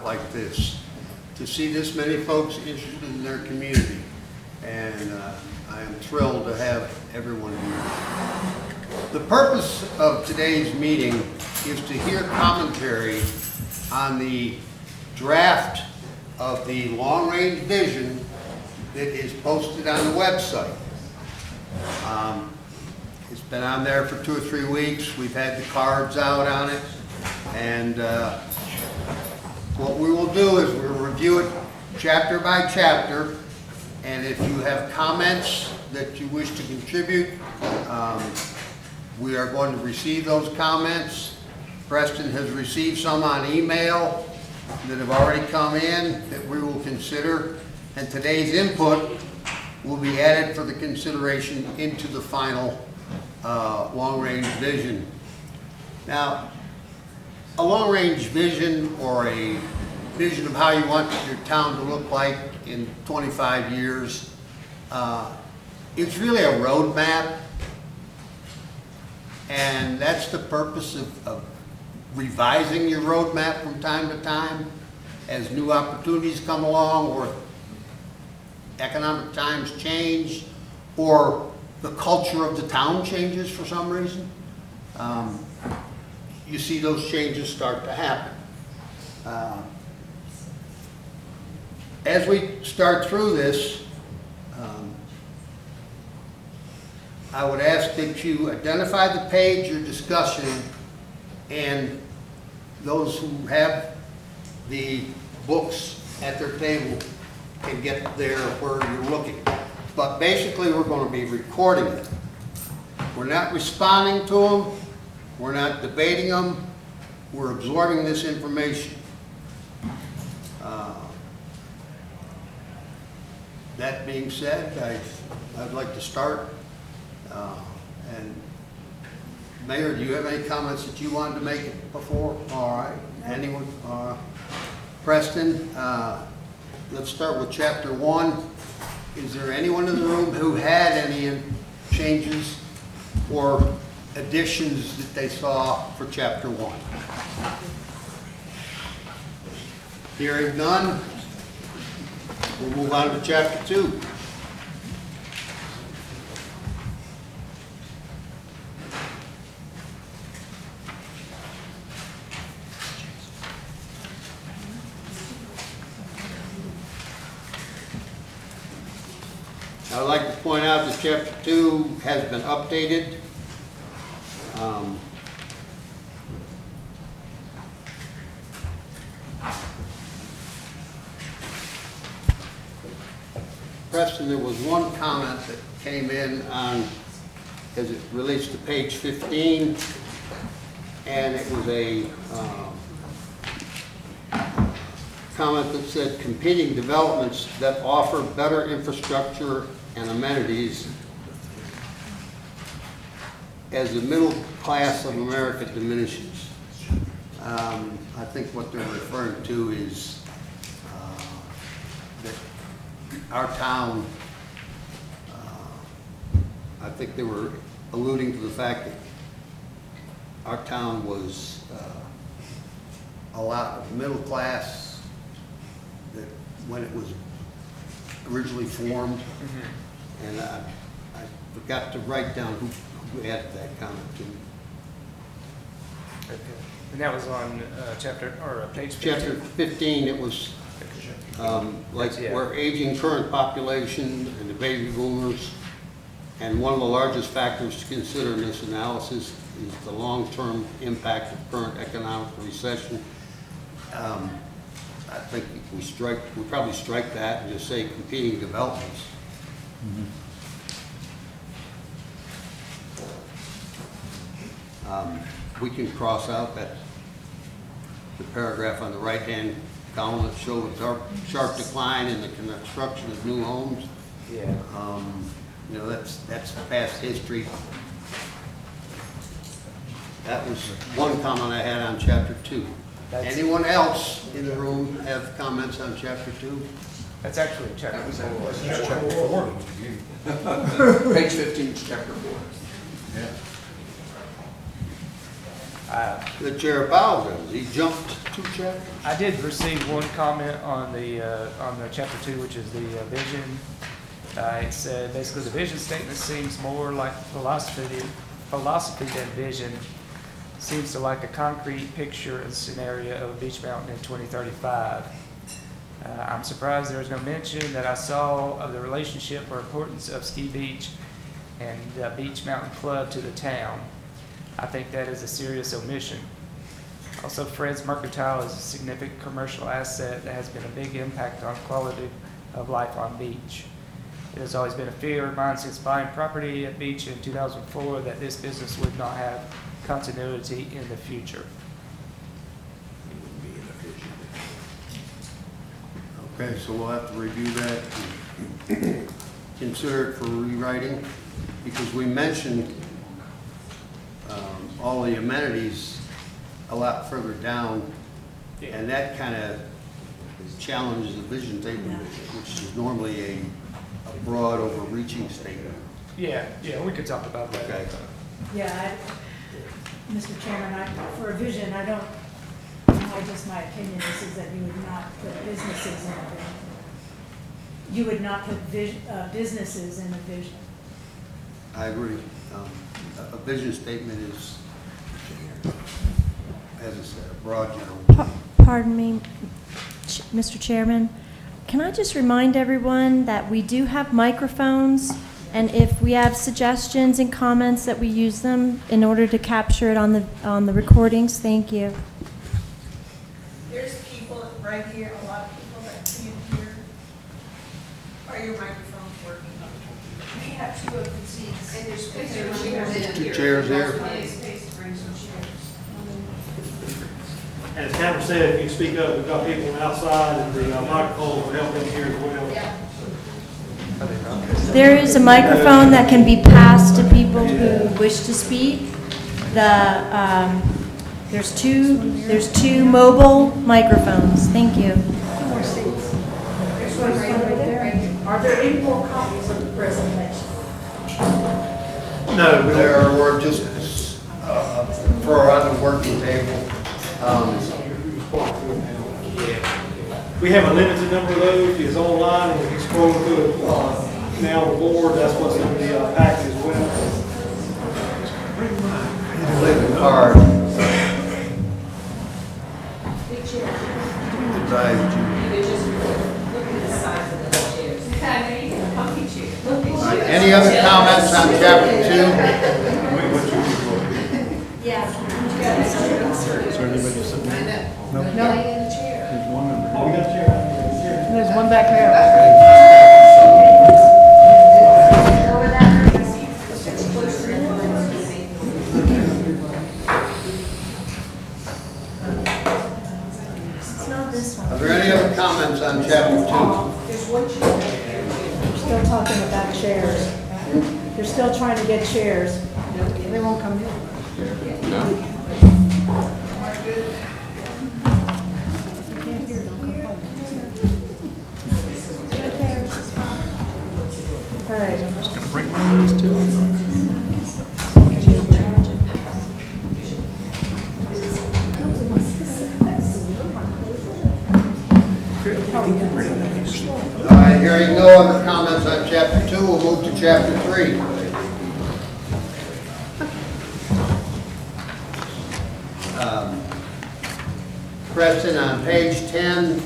out like this, to see this many folks interested in their community. And I am thrilled to have everyone here. The purpose of today's meeting is to hear commentary on the draft of the long-range vision that is posted on the website. It's been on there for 2 or 3 weeks. We've had the cards out on it. And what we will do is we'll review it chapter by chapter. And if you have comments that you wish to contribute, we are going to receive those comments. Preston has received some on email that have already come in that we will consider. And today's input will be added for the consideration into the final long-range vision. Now, a long-range vision or a vision of how you want your town to look like in 25 years, it's really a roadmap, and that's the purpose of revising your roadmap from time to time as new opportunities come along or economic times change or the culture of the town changes for some reason. You see those changes start to happen. As we start through this, I would ask that you identify the page you're discussing, and those who have the books at their table can get there where you're looking. But basically, we're going to be recording it. We're not responding to them. We're not debating them. We're absorbing this information. That being said, I'd like to start. And Mayor, do you have any comments that you wanted to make before? All right. Anyone? Preston, let's start with chapter 1. Is there anyone in the room who had any changes or additions that they saw for chapter 1? Hearing none, we'll move on to chapter 2. I would like to point out that chapter 2 has been updated. Preston, there was one comment that came in on, as it relates to page 15, and it was a comment that said competing developments that offer better infrastructure and amenities as the middle class of America diminishes. I think what they're referring to is that our town, I think they were alluding to the fact that our town was a lot of middle class that when it was originally formed. And I forgot to write down who added that comment to me. Okay. And that was on page 15? Chapter 15, it was we're aging current population and the baby boomers, and one of the largest factors to consider in this analysis is the long-term impact of current economic recession. I think we probably strike that and just say competing developments. We can cross out the paragraph on the right-hand column that shows sharp decline in the construction of new homes. Yeah. You know, that's past history. That was one comment I had on chapter 2. Anyone else in the room have comments on chapter 2? That's actually chapter 4. Chapter 4. Page 15, chapter 4. Yeah. The chair apologizes. He jumped I did receive one comment on the chapter 2, which is the vision. It said, basically, the vision statement seems more like philosophy than vision. Seems to like a concrete picture and scenario of Beach Mountain in 2035. I'm surprised there was no mention that I saw of the relationship or importance of Ski Beach and Beach Mountain Club to the town. I think that is a serious omission. Also, Fred's Mercantile is a significant commercial asset that has been a big impact on quality of life on Beach. It has always been a fear of mine since buying property at Beach in 2004 that this business would not have continuity in the future. Okay, so we'll have to review that and consider it for rewriting, because we mentioned all the amenities a lot further down, and that kind of challenges the vision statement, which is normally a broad, overreaching statement. Yeah, we could talk about that. Okay. Yeah, Mr. Chairman, for a vision, just my opinion is that you would not put businesses in a vision. You would not put businesses in a vision. I agree. A vision statement is, as I said, a broad general. Pardon me, Mr. Chairman. Can I just remind everyone that we do have microphones, and if we have suggestions and comments, that we use them in order to capture it on the recordings? Thank you. There's people right here, a lot of people that can't hear. Are your microphones working? We have 2 open seats. And there's chairs. 2 chairs there. Space to bring some chairs. As Cameron said, if you speak up, we've got people outside and the microphone will help them hear as well. Yeah. There is a microphone that can be passed to people who wish to speak. There's two mobile microphones. Thank you. There's one right there. Are there any more copies of the presentation? No, there were just for on the working table. We have a limited number of those. It's online and we can scroll through it now on the board. That's what's in the package as well. Play the card. Big chairs. Drive you. You could just look at the size of the chairs. There you go, comfy chairs. All right, any other comments on chapter 2? Oh, we got a chair. There's one back there. It's not this one. Are there any other comments on chapter 2? There's one chair. We're still talking about chairs. They're still trying to get chairs. They won't come in. All right. All right, hearing no other comments on chapter 2, we'll move to chapter 3. Preston, on page 10,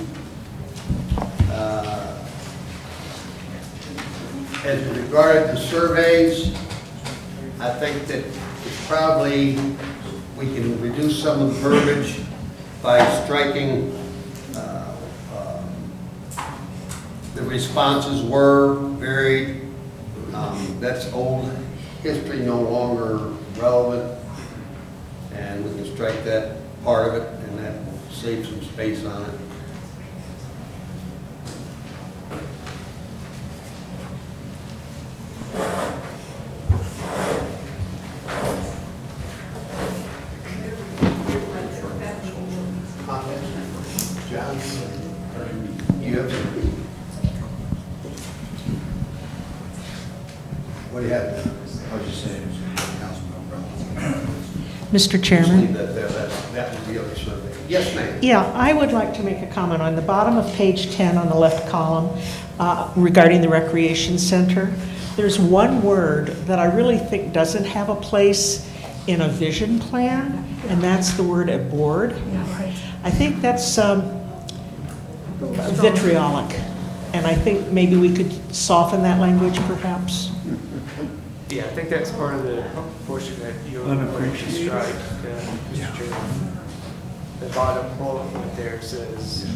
as regarded the surveys, I think that it's probably, we can reduce some of the verbiage by striking the responses were varied. That's old history, no longer relevant, and we can strike that part of it, and that will save some space on it. John, you have something? What do you have? I was just saying, Councilman. Mr. Just Chairman, leave that there. That was the other survey. Yes, ma'am. Yeah, I would like to make a comment on the bottom of page 10 on the left column regarding the recreation center. There's one word that I really think doesn't have a place in a vision plan, and that's the word "aboard." I think that's vitriolic, and I think maybe we could soften that language perhaps. Yeah, I think that's part of the portion that you're going to strike, Mr. Chairman. The bottom bullet point there says,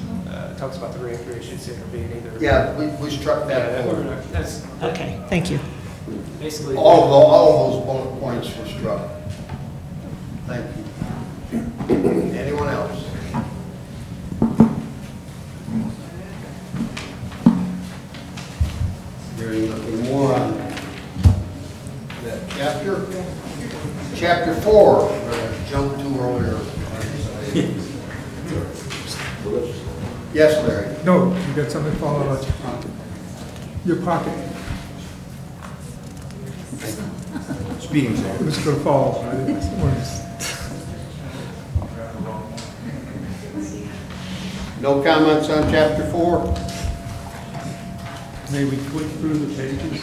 talks about the recreation center being either. Yeah, we struck that Yeah, forward. that's Okay, thank you. basically. All of those bullet points were struck. Thank you. Anyone else? Hearing nothing more on that chapter. Chapter 4, we're going to jump to earlier. Yes, Larry? No, you got something falling out your pocket. Your pocket. Speeding zone. It was gonna fall. I didn't want to- No comments on chapter 4? May we click through the pages?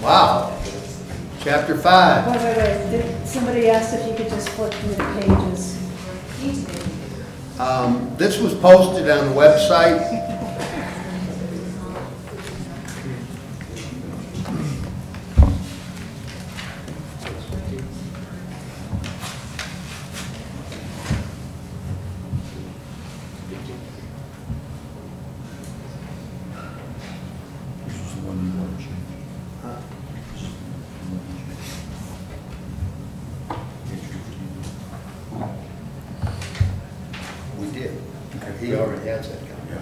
Wow. Chapter 5. Wait. Somebody asked if you could just flip through the pages. This was posted on the website. We did. He already has that coming.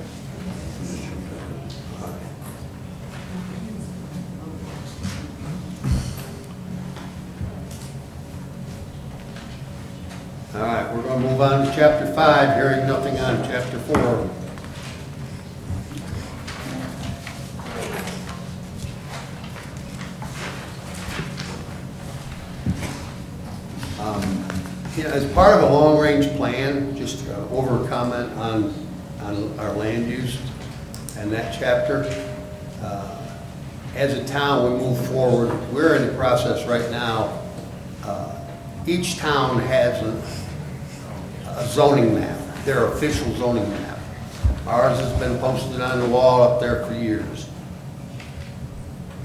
All right, we're going to move on to chapter 5, hearing nothing on chapter 4. As part of a long-range plan, just over a comment on our land use and that chapter. As a town, we move forward. We're in the process right now. Each town has a zoning map, their official zoning map. Ours has been posted on the wall up there for years.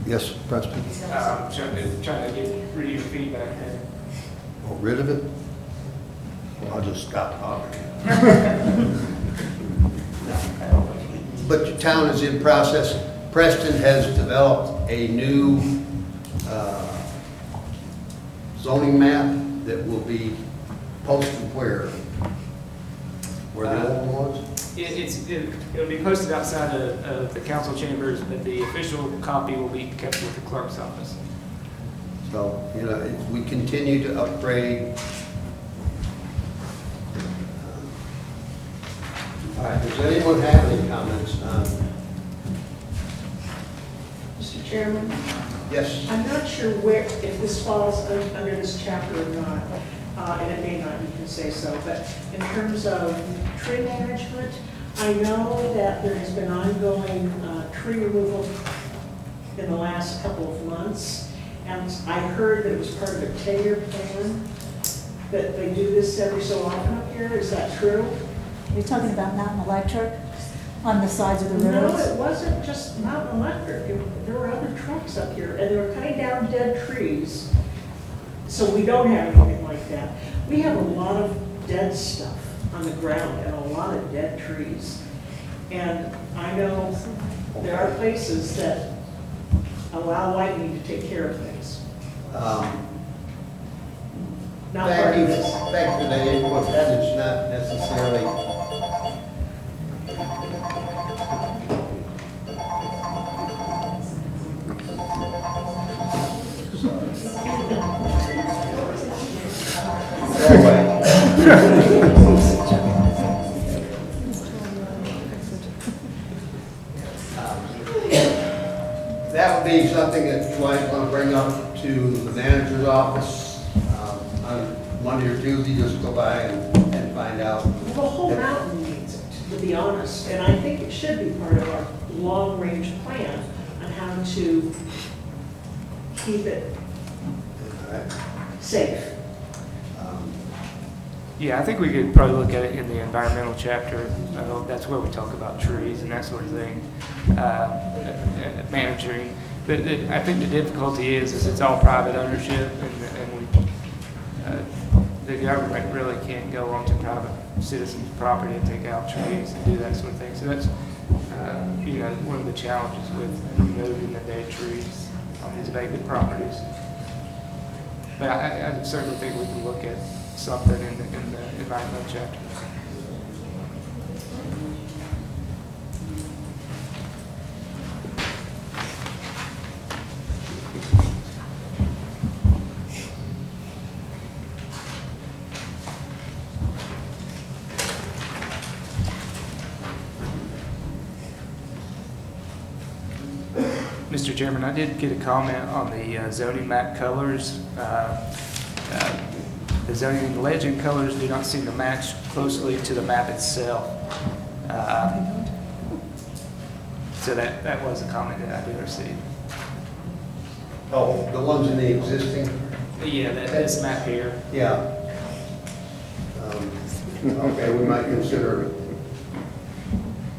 Yes, Preston? I'm trying to get rid of your feedback there. Oh, rid of it? Well, I'll just stop talking. But your town is in process. Preston has developed a new zoning map that will be posted where? Where the old one was? It'll be posted outside of the council chambers, but the official copy will be kept with the clerk's office. So, we continue to upgrade. All right, does anyone have any comments on? Mr. Chairman, Yes. I'm not sure if this falls under this chapter or not, and it may not, you can say so, but in terms of tree management, I know that there has been ongoing tree removal in the last couple of months, and I heard that it was part of a 10-year plan, that they do this every so often up here. Is that true? You're talking about Mountain Electric on the sides of the No, roads? it wasn't just Mountain Electric. There were other trucks up here, and they were cutting down dead trees. So we don't have anything like that. We have a lot of dead stuff on the ground and a lot of dead trees. And I know there are places that allow lightning to take care of things. Not part Thank you, of this. thank you for that input. That is not necessarily. That would be something that you might want to bring up to the manager's office. on Monday or Tuesday, just go by and find out. The whole mountain needs it, to be honest, and I think it should be part of our long-range plan on how to keep it safe. Yeah, I think we could probably look at it in the environmental chapter. That's where we talk about trees and that sort of thing, managing. But I think the difficulty is it's all private ownership, and the government really can't go onto private citizens' property and take out trees and do that sort of thing. So that's, one of the challenges with removing the dead trees on these vacant properties. But I certainly think we can look at something in the environmental chapter. Mr. Chairman, I did get a comment on the zoning map colors. The zoning legend colors do not seem to match closely to the map itself. So that was a comment that I did receive. Oh, the ones in the existing? Yeah, this map here. Yeah. Okay, we might consider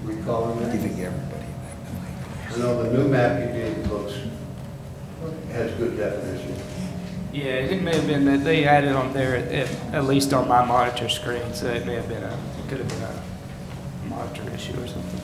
recalling that. Giving everybody I know the new map you did has good definition. Yeah, it may have been that they added on there at least on my monitor screen, so it may have been could have been a monitor issue or something.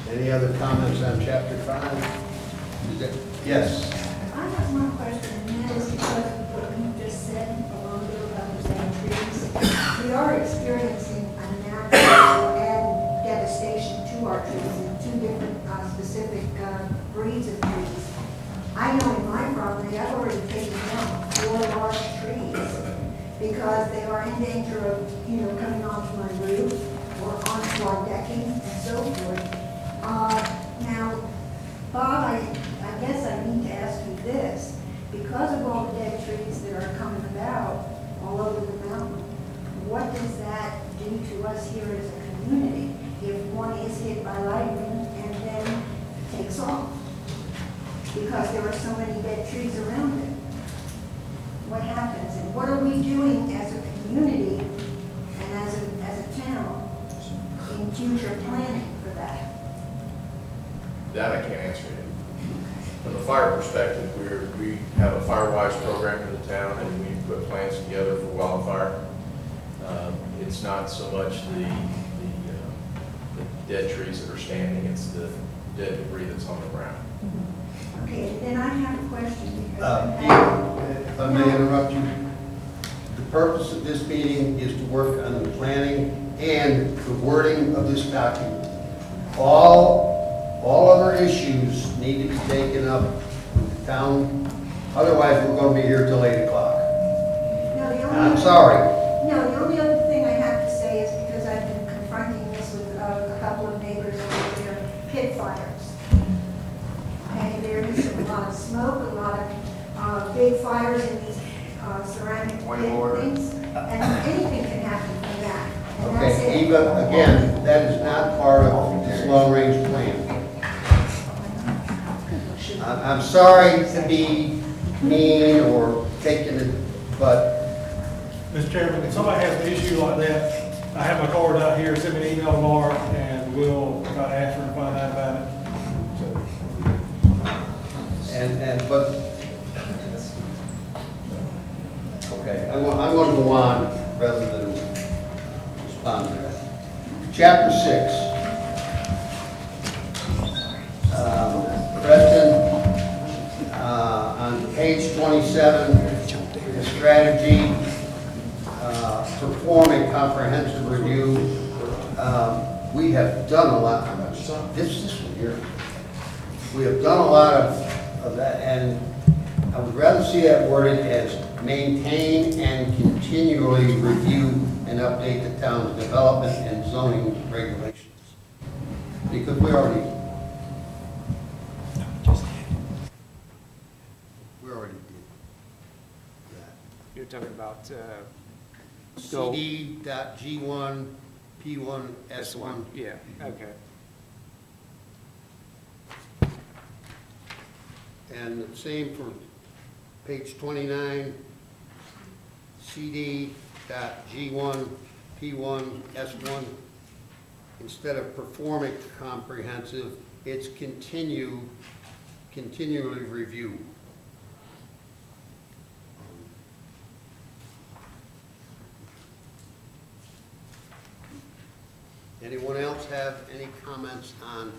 Any other comments on chapter 5? Yes. I have one question, and that is because of what you just said a while ago about the same trees. We are experiencing a natural and devastation to our trees in two different specific breeds of trees. I know in my property, I've already taken down 4 large trees because they are in danger of, coming onto my roof or onto our decking and so forth. Now, Bob, I guess I need to ask you this. Because of all the dead trees that are coming about all over the mountain, what does that do to us here as a community if one is hit by lightning and then takes off? Because there are so many dead trees around it. What happens? And what are we doing as a community and as a town in future planning for that? That I can't answer you. From the fire perspective, we have a FireWise program in the town, and we put plans together for wildfire. It's not so much the dead trees that are standing, it's the dead debris that's on the ground. Okay, and then I have a question because If I may interrupt you, the purpose of this meeting is to work on the planning and the wording of this document. All other issues need to be taken up with the town, otherwise we're going to be here till 8 o'clock. I'm sorry. No, the only other thing I have to say is because I've been confronting this with a couple of neighbors over there, pit fires. Okay, there is a lot of smoke, a lot of big fires in these ceramic pit things, and anything can happen from that. And that's Okay, it. Eva, again, that is not part of this long-range plan. I'm sorry to be mean or taking it, but Mr. Chairman, if somebody has an issue like that, I have my card out here, send me an email tomorrow, and we'll try to answer and find out about it. but, okay, I'm going to go on rather than respond to that. Chapter 6. Preston, on page 27, the strategy, perform a comprehensive review. We have done a lot, this one here, we have done a lot of that, and I would rather see that worded as maintain and continually review and update the town's development and zoning regulations. Because we already, we already did that. You're talking about, Go. CD.G1, P1, S1. Yeah, okay. And the same for page 29, CD.G1, P1, S1. Instead of performing comprehensive, it's continually review. Anyone else have any comments on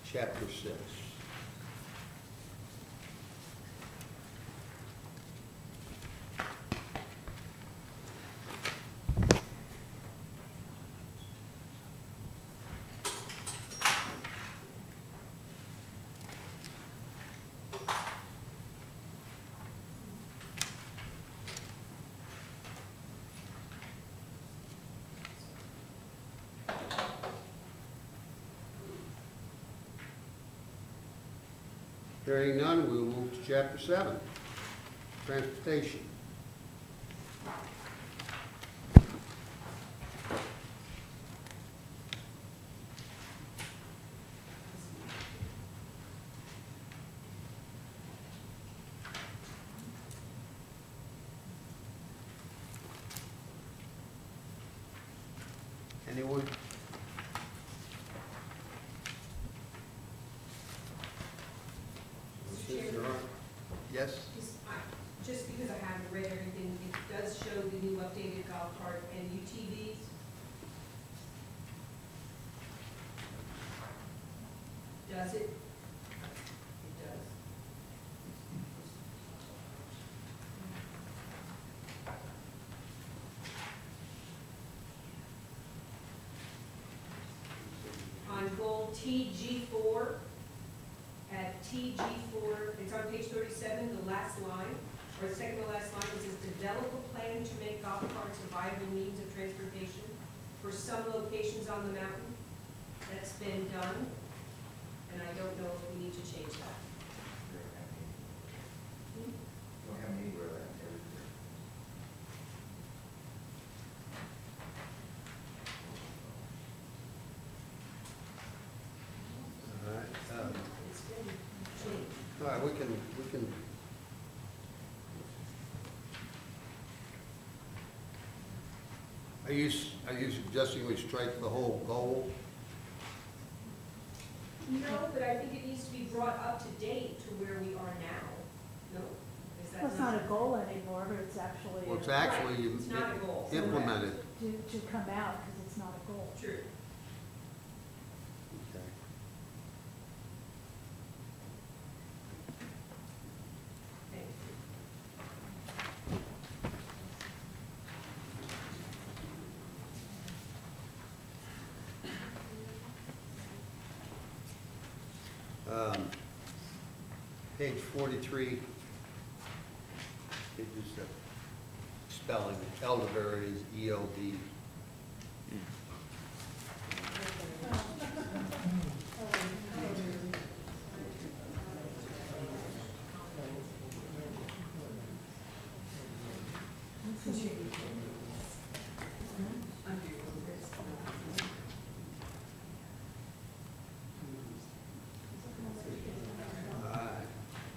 chapter 6? Hearing none, we will move to chapter 7, transportation. Anyone? Yes? Just because I haven't read everything, it does show the new updated golf cart and UTVs. Does it? It does. On goal TG4, at TG4, it's on page 37, the last line, or the second to last line, it says, develop a plan to make golf carts a viable means of transportation for some locations on the mountain. That's been done, and I don't know if we need to change that. Don't have anywhere that All right. It's been changed. All right, we can. Are you suggesting we strike the whole goal? No, but I think it needs to be brought up to date to where we are now. No? Is that Well, it's not a goal anymore, but it's actually. Well, it's actually Right, it's not a goal. implemented. To come out, because it's not a goal. True. Okay. Thank you. Page 43, it is spelling, elderberry is ELD.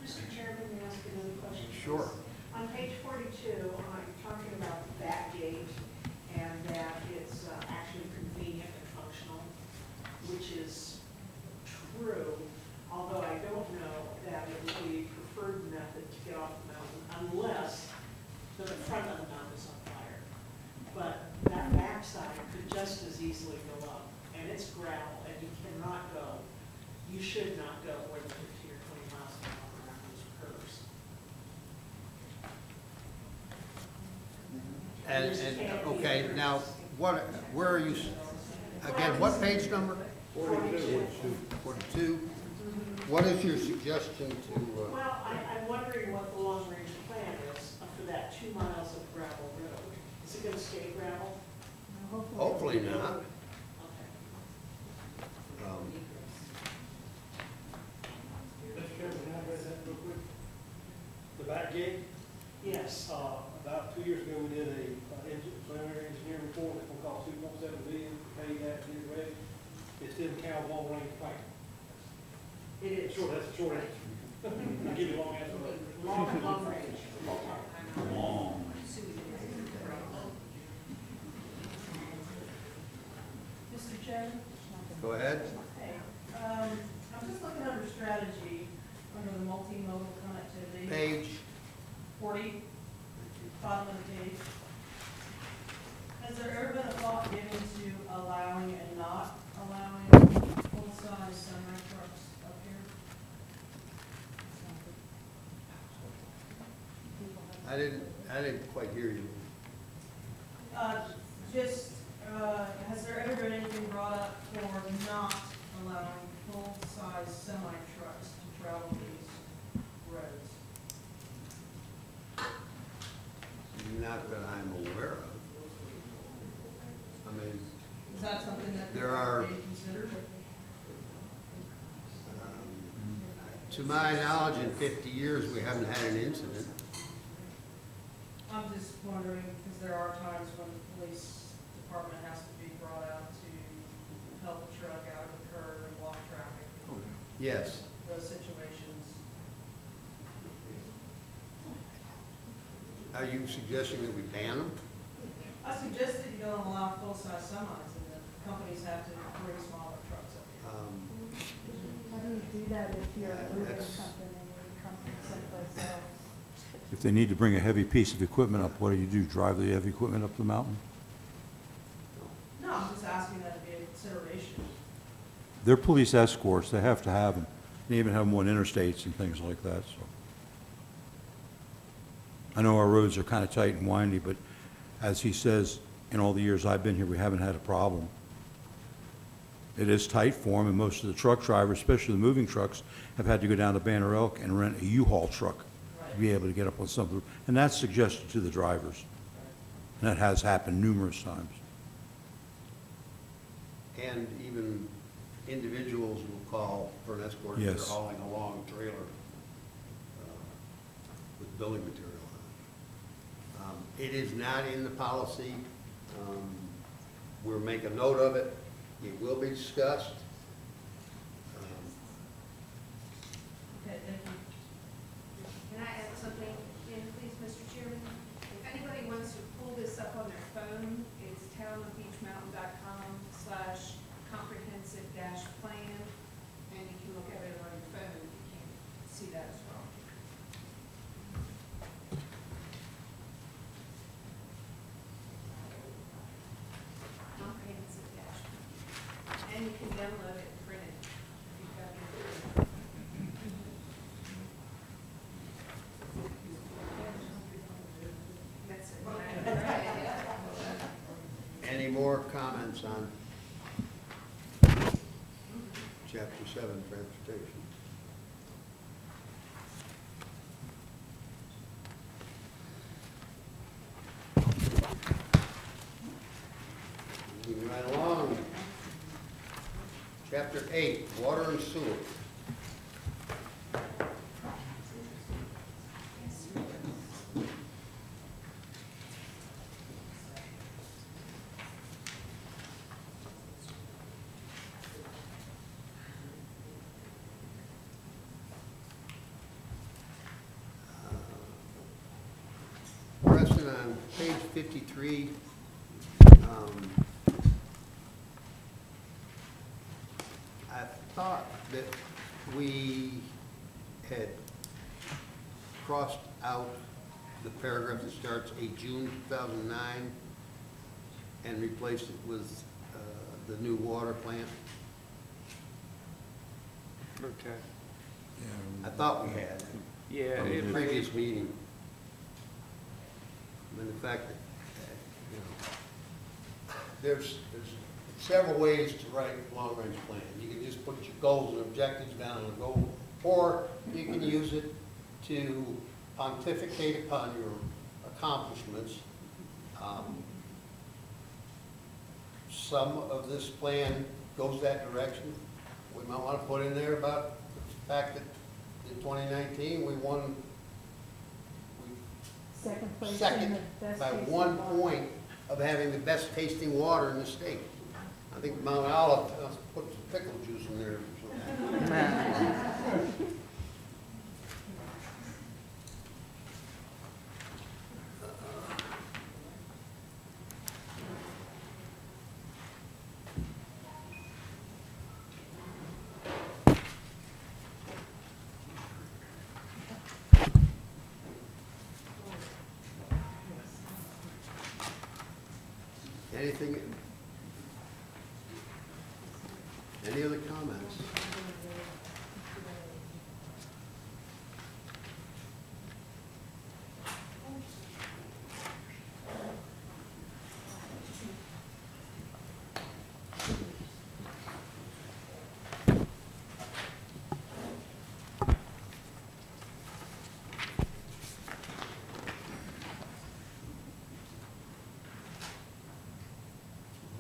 Mr. Chairman, may I ask another question? Sure. On page 42, you're talking about the back gate and that it's actually convenient and functional, which is true, although I don't know that it would be a preferred method to get off the mountain unless the front of the mountain is on fire. But that backside could just as easily go up, and it's gravel, and you cannot go, you should not go more than 15 or 20 miles an hour around those curves. Okay, now, where are you, again, what page number? 42. 42. What is your suggestion to, Well, I'm wondering what the long-range plan is for that 2 miles of gravel road. Is it gonna stay gravel? hopefully not. Okay. ago, we did a preliminary engineering report, it's gonna cost $2.7 million, paid that, get it ready. It's still kind of long range plan. It is. Sure, that's a short answer. I'll give you a long answer. Long range. Mr. Chairman? Go ahead. Hey, I'm just looking under strategy, under the multimodal connectivity. Page. 40, bottom of the page. Has there ever been a thought given to allowing and not allowing full-size semi-trucks up here? I didn't quite hear you. Has there ever been anything brought up for not allowing full-size semi-trucks to travel these roads? Not that I'm aware of. I mean, Is that something that There are- could be considered? to my knowledge, in 50 years, we haven't had an incident. I'm just wondering, because there are times when the police department has to be brought out to help a truck out of the curb and block traffic, Yes. those situations. Are you suggesting that we ban them? I suggest that you don't allow full-size semis and that companies have to bring smaller trucks up here. How do you do that if you're Yeah, moving that's- something and you're coming someplace else? If they need to bring a heavy piece of equipment up, what do? Drive the heavy equipment up the mountain? No, I'm just asking that to be a consideration. They're police escorts, they have to have them. They even have them on interstates and things like that, so. I know our roads are kind of tight and windy, but as he says, in all the years I've been here, we haven't had a problem. It is tight for them, and most of the truck drivers, especially the moving trucks, have had to go down to Banner Elk and rent a U-Haul truck to be able to get up on something. And that's suggested to the drivers. And that has happened numerous times. And even individuals will call for an escort if they're Yes. hauling a long trailer with building material on it. It is not in the policy. We'll make a note of it. It will be discussed. Okay, thank you. Can I add something in, please, Mr. Chairman? If anybody wants to pull this up on their phone, it's townofbeachmountain.com/comprehensive-plan, and you can look at it on your phone, you can see that as well. Comprehensive-plan. And you can download it and print it. if you've got it. That's it. Any more comments on Chapter 7, Transportation? Moving right along. Chapter 8, Water and Sewer. Preston, on page 53, I thought that we had crossed out the paragraph that starts a June 2009 and replaced it with the new water plant. Okay. I thought we had Yeah, from it the may, previous meeting. I mean, the fact that, you know, there's several ways to write a long-range plan. You can just put your goals and objectives down on a goal, or you can use it to pontificate upon your accomplishments. Some of this plan goes that direction. We might want to put in there about the fact that in 2019, we Second place in second the best by tasting 1 water. point of having the best tasting water in the state. I think Mount Olive put some pickle juice in there or something. Anything, any other comments?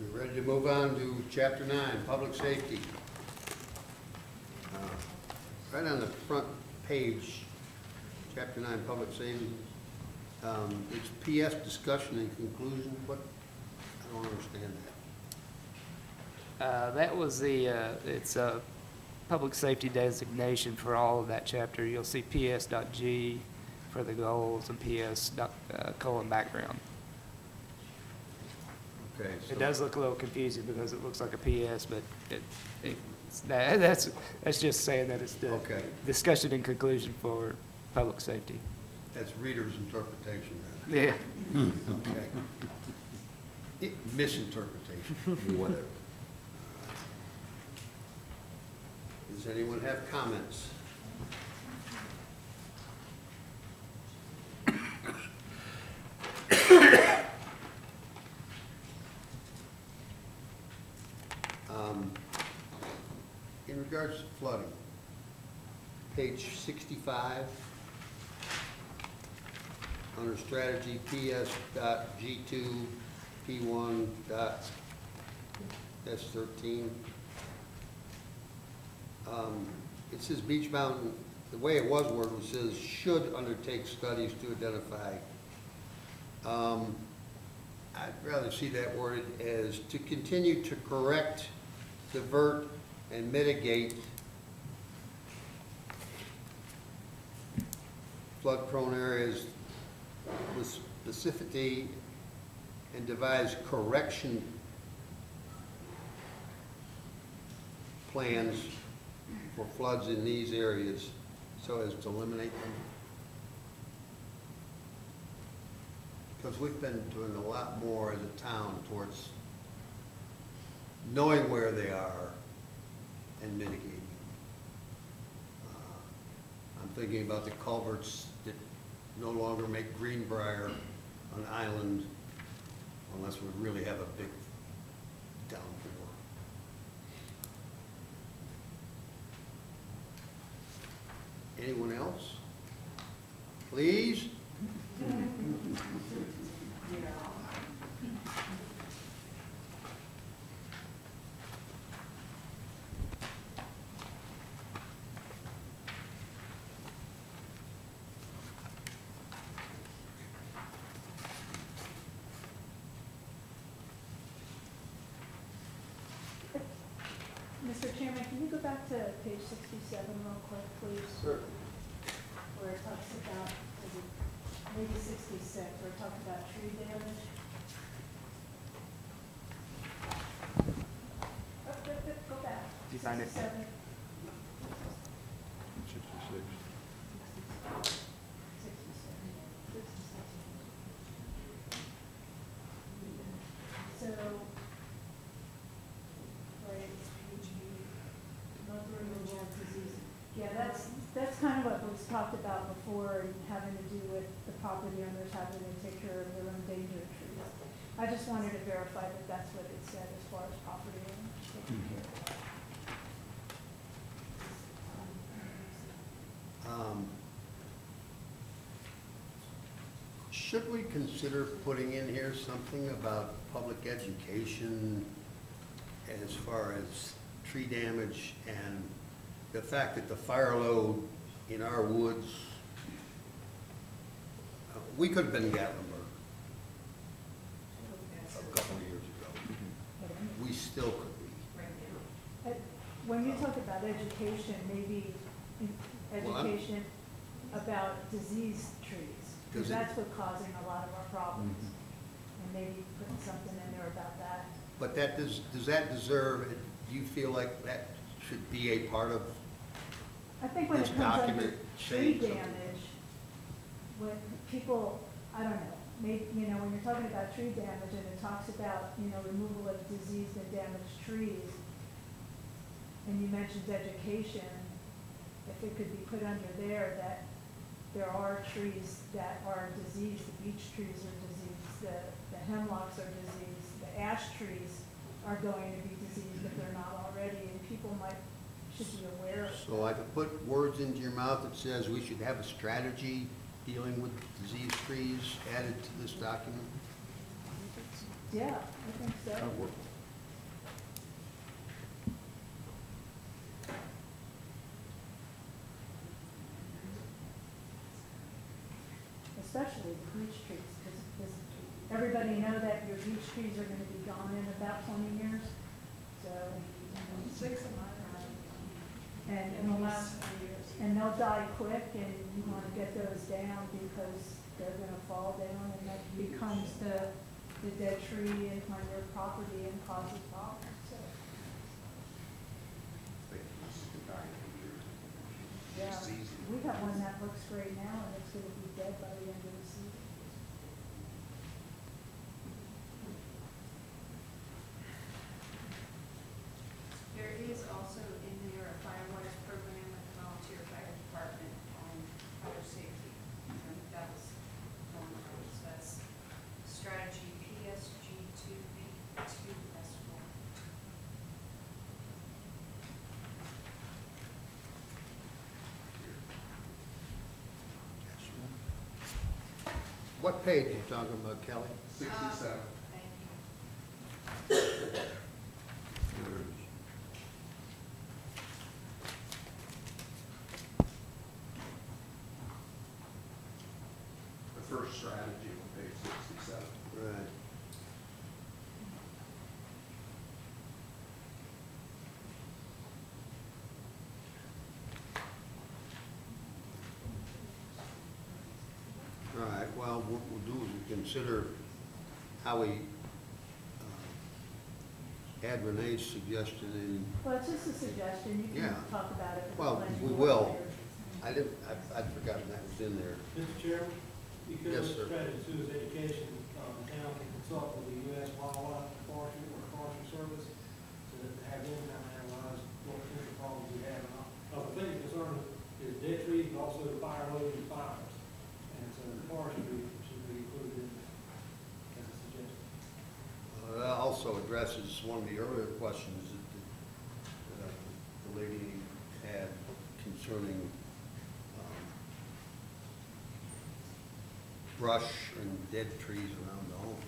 We're ready to move on to Chapter 9, Public Safety. Right on the front page, Chapter 9, Public Safety, it's PS discussion and conclusion. What? I don't understand that. That was it's a public safety designation for all of that chapter. You'll see PS.G for the goals and PS colon background. Okay, so It does look a little confusing because it looks like a PS, but that's just saying that it's the Okay. discussion and conclusion for public safety. that's reader's interpretation then. Yeah. Okay. Misinterpretation, whatever. Does anyone have comments? In regards to flooding, page 65, under strategy PS.G2 P1.S13, it says Beach Mountain, the way it was worded, it says should undertake studies to identify. I'd rather see that worded as to continue to correct, divert, and mitigate flood-prone areas with specificity and devise correction plans for floods in these areas so as to eliminate them. Because we've been doing a lot more as a town towards knowing where they are and mitigating. I'm thinking about the culverts that no longer make Greenbrier an island unless we really have a big downpour. Anyone else? Please? Mr. Chairman, can you go back to page 67 real quick, please? Sure. Where it talks about, is it maybe 66, where it talks about tree damage? Go back. You find it? 67. 67. So, right, not removal of disease. Yeah, that's kind of what was talked about before, having to do with the property owners having to take care of their own endangered trees. I just wanted to verify that that's what it said as far as property owners taking care of. Should we consider putting in here something about public education as far as tree damage and the fact that the fire load in our woods We could have been Gatlinburg a couple of years ago. We still could be. When you talk about education, maybe education about diseased trees, because that's what's causing a lot of our problems. And maybe putting something in there about that. But that does that deserve, do you feel like that should be a part of I think when this it comes under document? tree saying something? damage, when people, I don't know, maybe, when you're talking about tree damage and it talks about, removal of diseased and damaged trees, and you mentioned education, if it could be put under there that there are trees that are diseased, the beech trees are diseased, the hemlocks are diseased, the ash trees are going to be diseased if they're not already, and people should be aware of. So I could put words into your mouth that says we should have a strategy dealing with diseased trees added to this document? Yeah, I think so. Especially the beech trees, because everybody know that your beech trees are gonna be gone in about 20 years, so. 6 of mine And in the last 3 years. And they'll die quick, and you wanna get those down because they're gonna fall down, and that becomes the dead tree on your property and causes problems, so. Yeah, we got one that looks great now, and it's gonna be dead by the end of the season. There is also in there a firewise program with the volunteer fire department on fire safety. And that was one of those, that's strategy PSG2P2S1. What page are you talking about, Kelly? 67. Thank you. There it is. The first strategy on page 67. Right. All right, well, what we'll do is we'll consider how we add Renee's suggestion in. Well, it's just a suggestion, you Yeah. can talk about it. with the Well, planning we board will. later. I'd forgotten that was in there. Mr. Chairman, you could Yes, look sir. strategy to his education, the town can consult with the U.S. Wildlife and Forestry Service to have them kind of analyze what potential problems we have. And the thing concern is dead trees, but also fire loading fires. And so the forestry should be included in as a suggestion. That also addresses one of the earlier questions that the lady had concerning brush and dead trees around the home.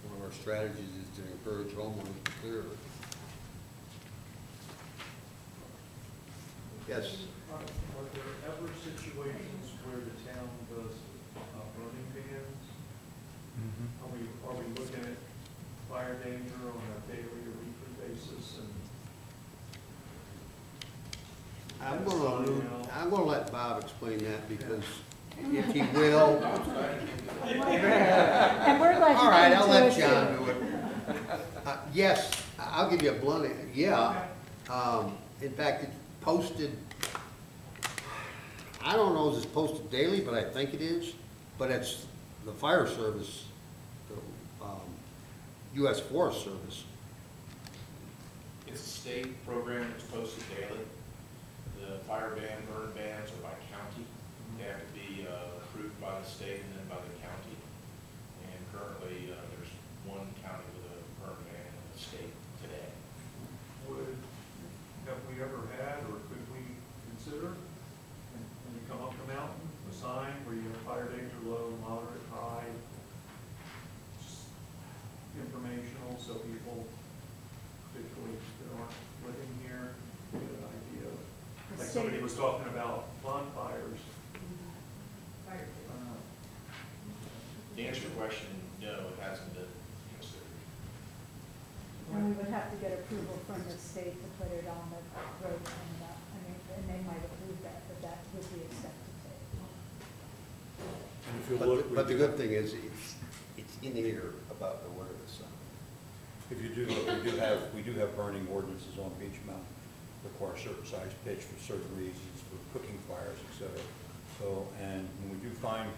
One of our strategies is to encourage homeowners to clear it. Yes, Are there ever situations where the town does burning bans? Are we looking at fire danger on a daily or weekly basis and? I'm gonna let Bob explain that because if he will. And we're glad you All right, came I'll to let us, John too. do it. Yes, I'll give you a blunt, yeah. In fact, it's posted, I don't know if it's posted daily, but I think it is. But it's the fire service, the U.S. Forest Service. It's a state program that's posted daily. The fire ban, burn bans are by county. They have to be approved by the state and then by the county. And currently, there's one county with a burn ban in the state today. Have we ever had, or could we consider, when you come up the mountain, a sign where you have fire danger low, moderate, high, just informational, so people, particularly that aren't living here, get an idea. Like somebody was talking about bonfires, to answer your question, no, it hasn't been considered. And we would have to get approval from the state to put it on the road coming up. I mean, and they might approve that, but that would be expected to. And if you look, But the good thing is, it's in here about the word of the sun. if you do, we do have burning ordinances on Beach Mountain, require certain size pitch for certain reasons, for cooking fires, et cetera. So, and when we do find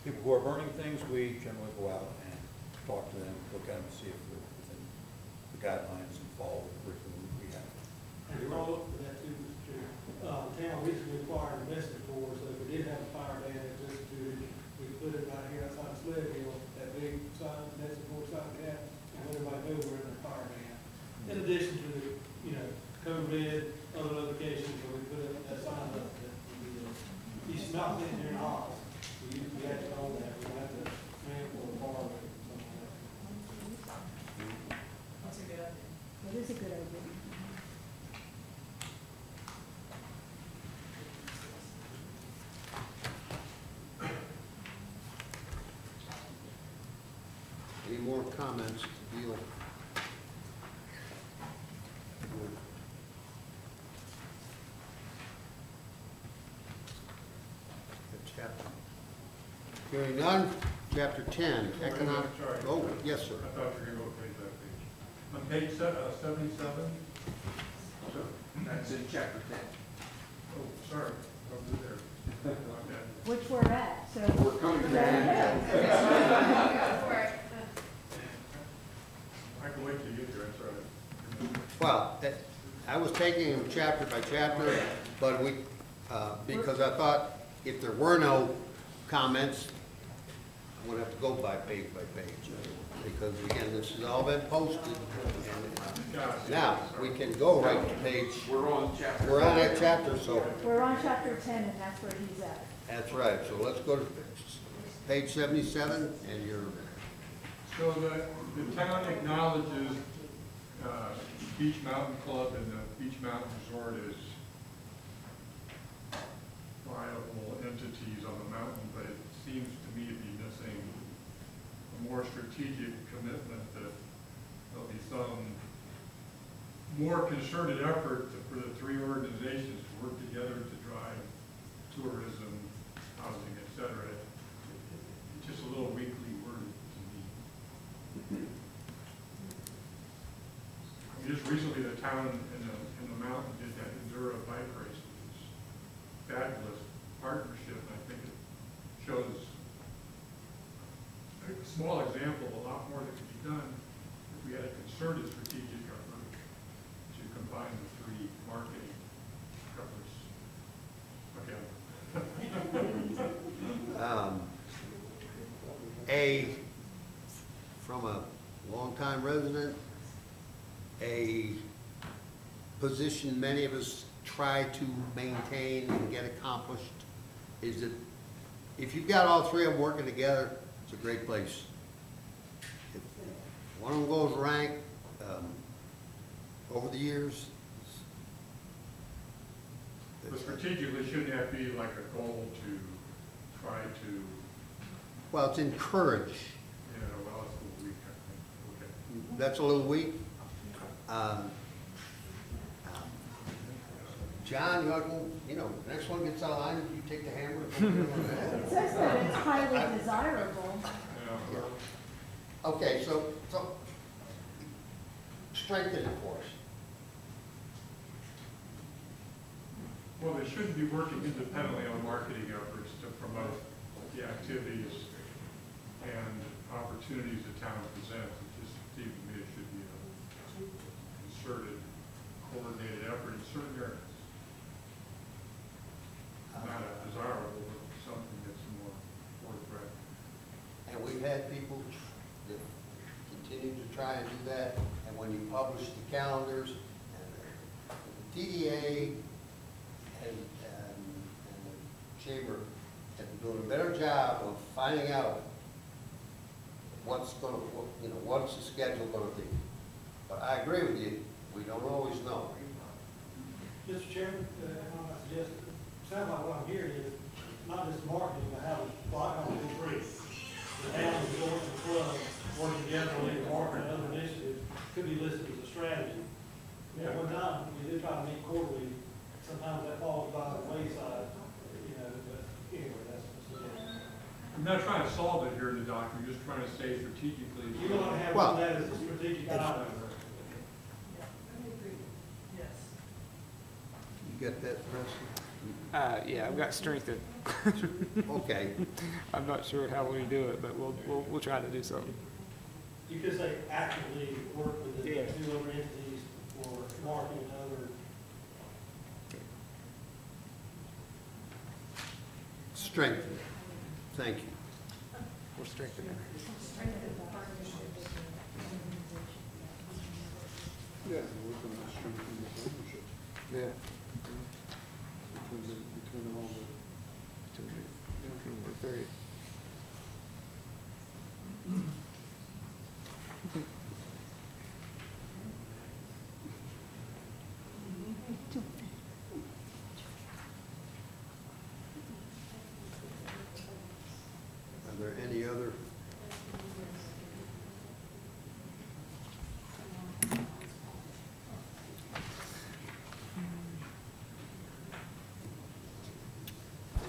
people who are burning things, we generally go out and talk to them, look at them, see if they're within the guidelines and follow the curriculum we have. And to follow up with that too, Mr. Chair, the town recently acquired a message board, so if we did have a fire ban instituted, we could put it right here outside Sled Hill, that big sign, message board sign we have, and let everybody know we're in a fire ban. In addition to the, code red, other locations where we put that sign up, that the East Mountain Engineering Office, we had to own that, we had to man for the bar or something like that. That's a good idea. It is a good idea. Any more comments to deal? Chapter. Hearing none, chapter 10, economic, Sorry. oh, yes, sir. I thought you were going to go to page that page. On page 77. That's in chapter 10. Oh, sorry, over there. Okay. Which we're at, so. We're coming to that. I can wait till you get there, that's right. Well, I was taking them chapter by chapter, but because I thought if there were no comments, I would have to go by page, because again, this has all been posted. And now, we can go right to page. We're on that chapter, so. We're on chapter 10, and that's where he's at. That's right, so let's go to page 77, and you're, So the town acknowledges Beach Mountain Club and the Beach Mountain Resort as viable entities on the mountain, but it seems to me to be missing a more strategic commitment that there'll be some more concerted effort for the three organizations to work together to drive tourism, housing, et cetera. It's just a little weakly worded to me. I mean, just recently, the town in the mountain did that Enduro bike race, which is fabulous partnership, and I think it shows a small example of a lot more that could be done if we had a concerted strategic effort to combine the three marketing efforts. Okay. from a longtime resident, a position many of us try to maintain and get accomplished, is that if you've got all three of them working together, it's a great place. If one of them goes rank, over the years, But strategically, shouldn't that be like a goal to try to, well, it's encouraged. well, it's a little weak, I think. Okay. That's a little weak. John, next one gets out of line, you take the hammer. It says that it's highly desirable. Yeah, well, Okay, so strengthen it for us. well, they shouldn't be working independently on marketing efforts to promote the activities and opportunities the town presents. It just seems to me it should be a concerted, coordinated effort in certain areas. Not a desirable, but something that's more forthright. And we've had people that continue to try and do that, and when you publish the calendars, and the TDA and the Chamber have been doing a better job of finding out what's the schedule gonna be. But I agree with you, we don't always know. Mr. Chairman, I suggest, sounds like what I'm hearing is not just marketing, but how to block on the three. the town, the resort, and the club working together on either market and other initiatives could be listed as a strategy. At one time, we did try to meet quarterly, sometimes that falls by the wayside, you know, but anyway, that's a suggestion. I'm not trying to solve it here in the document, just trying to say strategically. You want to have Well, that as a strategic item. Yes. You get that, Preston? Yeah, I've got strength in. Okay. I'm not sure how we do it, but we'll try to do something. You could say actively work with the Yeah. two other entities for marketing and other. Strengthen. Thank you. We're strengthening. Yeah, we're going to strengthen the partnership Yeah. between all the. Very. Are there any other?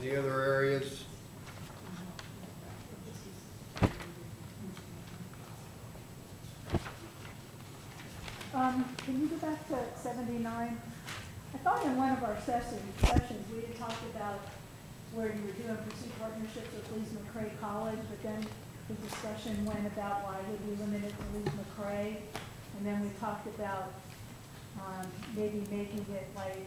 Any other areas? Can you go back to 79? I thought in one of our sessions, we had talked about where you were doing pursuit partnerships with Lees McRae College, but then the discussion went about why would we limit it to Lees McRae? And then we talked about maybe making it like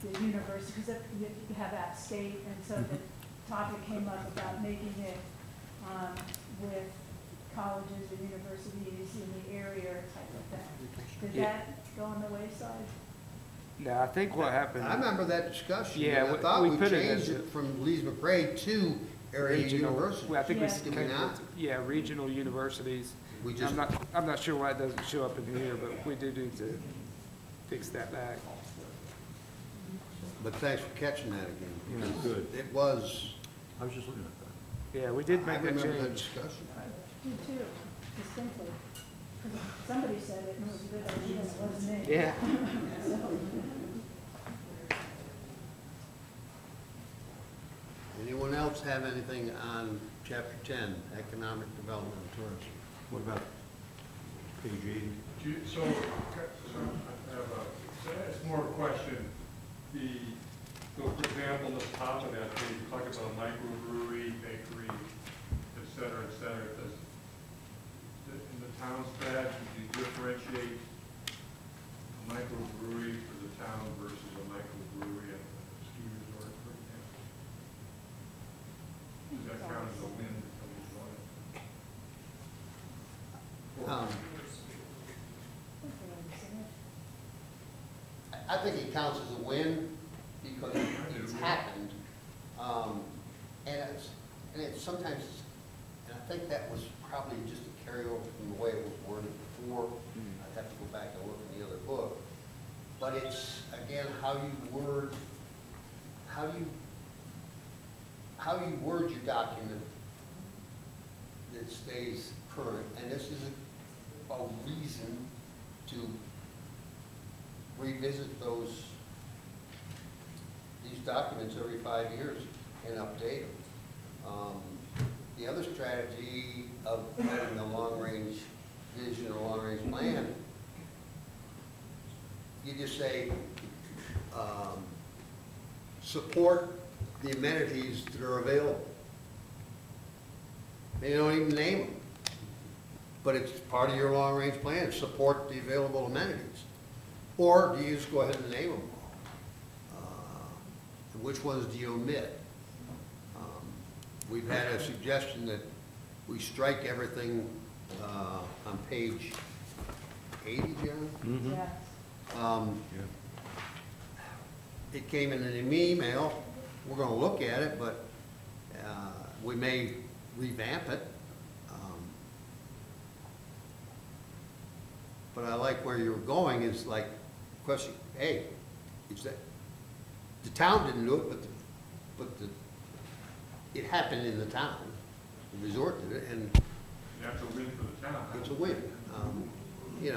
the university, because you have App State, and so the topic came up about making it with colleges or universities in the area type of thing. Did that go on the wayside? No, I think what happened. I remember that discussion. Yeah, and I we- thought we we put it changed as a- it from Lees McRae to area Regional- university. Well, I think we Yeah. Did we came not? with, yeah, regional universities. We just, I'm not sure why it doesn't show up in here, but we do need to fix that back. but thanks for catching that again. Yeah, good. It was, I was just looking at that. Yeah, we did I make that remember that change. discussion. Me too, distinctly. 'Cause somebody said it, and it was a good idea, and it wasn't me. Yeah. Anyone else have anything on chapter 10, economic development and tourism? What about page 80? So, I have it's more of a question. So for example, the top of that page, you talk about a microbrewery, bakery, et cetera, does, in the town strategy, do you differentiate a microbrewery for the town versus a microbrewery at a ski resort, for example? Does that count as a win for Um, I think it counts as a win because it's happened. And it's sometimes, and I think that was probably just a carryover from the way it was worded before. I'd have to go back and look in the other book. But it's, again, how you word your document that stays current. And this is a reason to revisit these documents every 5 years and update them. The other strategy of having a long-range vision or long-range plan, you just say, support the amenities that are available. They don't even name them. But it's part of your long-range plan, support the available amenities. Or do you just go ahead and name them all? Which ones do you omit? We've had a suggestion that we strike everything on page 80, John? Yeah. It came in an email. We're going to look at it, but we may revamp it. But I like where you're going, is like, question, hey, it's that, the town didn't do it, but the it happened in the town. The resort did it, and That's a win for the town. it's a win. You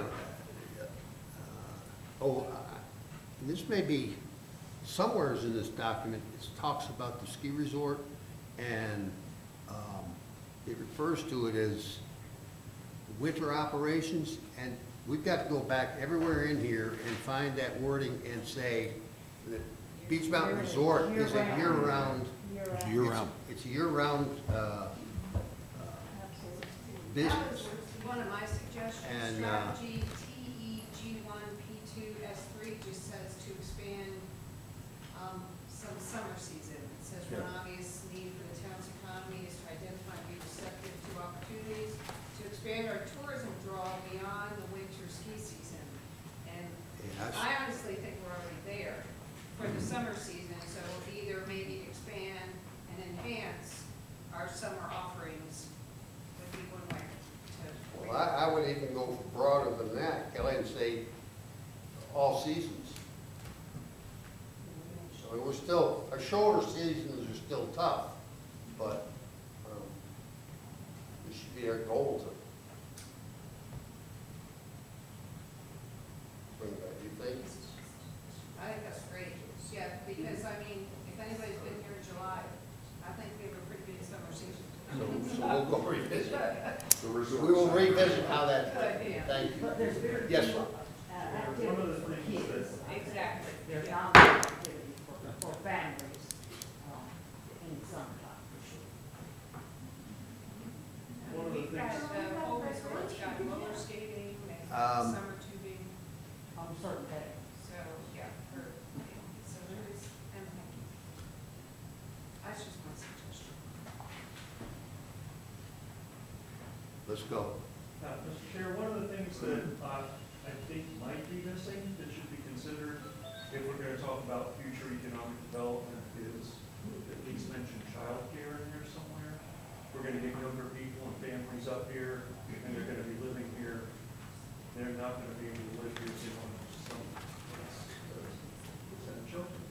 know, this may be, somewheres in this document, it talks about the ski resort, and it refers to it as winter operations, and we've got to go back everywhere in here and find that wording and say that Beach Mountain Resort is a year-round. Year-round. It's a year-round That business. was one of my suggestions. And, Strategy TEG1P2S3 just says to expand some summer season. It says one Yeah. obvious need for the town's economy is to identify and be receptive to opportunities to expand our tourism draw beyond the winter ski season. And Yes. I honestly think we're already there for the summer season, so either maybe expand and enhance our summer offerings would be one way to. Well, I would even go broader than that, Kelly, and say all seasons. So we're still, our shoulder seasons are still tough, but it should be our goal to bring it back. Do you think? I think that's great, yeah, because, I mean, if anybody's been here in July, I think we have a pretty good summer season. So we'll go revisit. The resort We will side. revisit how that, Good, yeah. thank you. But there's very Yes, few, sir. One of the things that, Exactly. there's not activity for families, in the summertime, for sure. one of the We've got, things, whole resort's got roller skating and summer tubing, On certain days. so, yeah, so there is, and that's just my suggestion. Let's go. Mr. Chair, one of the things that I think might be missing that should be considered if we're going to talk about future economic development is at least mention childcare in there somewhere. We're going to get younger people and families up here, and they're going to be living here. They're not going to be able to live here, you know, some send children.